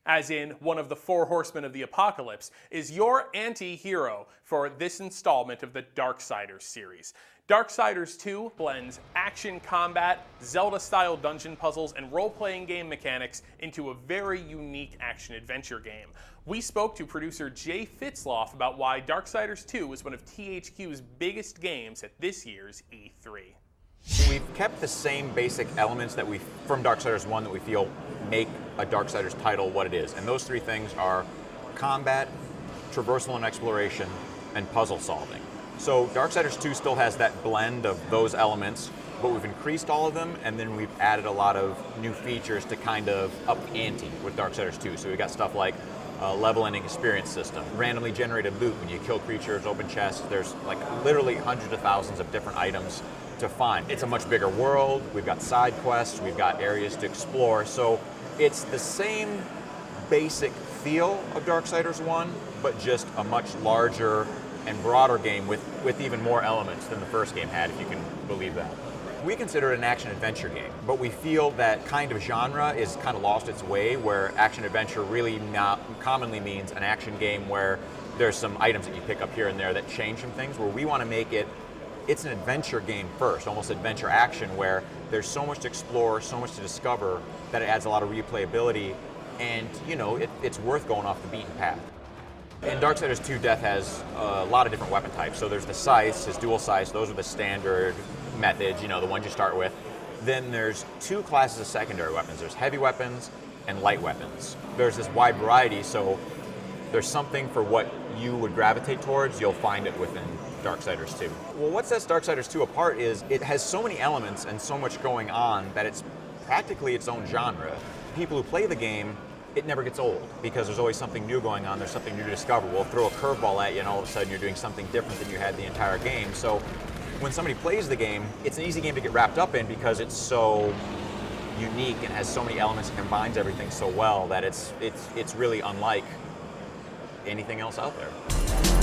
as in one of the four horsemen of the apocalypse, is your anti-hero for this installment of the Darksiders series. Darksiders II blends action combat, Zelda-style dungeon puzzles, and role-playing game mechanics into a very unique action-adventure game. We spoke to producer Jay Fitzloff about why Darksiders II was one of THQ's biggest games at this year's E3. We've kept the same basic elements that from Darksiders 1 that we feel make a Darksiders title what it is. And those three things are combat, traversal and exploration, and puzzle solving. So Darksiders 2 still has that blend of those elements, but we've increased all of them, and then we've added a lot of new features to kind of up the ante with Darksiders 2. So we got stuff like level ending experience system, randomly generated loot when you kill creatures, open chests. There's like literally hundreds of thousands of different items to find. It's a much bigger world. We've got side quests, we've got areas to explore. So it's the same basic feel of Darksiders 1, but just a much larger and broader game with even more elements than the first game had, if you can believe that. We consider it an action-adventure game, but we feel that kind of genre is kind of lost its way, where action-adventure really not commonly means an action game where there's some items that you pick up here and there that change some things, where we want to make it's an adventure game first, almost adventure action, where there's so much to explore, so much to discover, that it adds a lot of replayability, and it's worth going off the beaten path. In Darksiders 2, Death has a lot of different weapon types. So there's the scythes, his dual scythes, those are the standard methods, the ones you start with. Then there's two classes of secondary weapons. There's heavy weapons and light weapons. There's this wide variety, so there's something for what you would gravitate towards, you'll find it within Darksiders 2. Well, what sets Darksiders 2 apart is it has so many elements and so much going on that it's practically its own genre. People who play the game, it never gets old because there's always something new going on, there's something new to discover. We'll throw a curveball at you and all of a sudden you're doing something different than you had the entire game. So when somebody plays the game, it's an easy game to get wrapped up in because it's so unique and has so many elements and combines everything so well that it's really unlike anything else out there.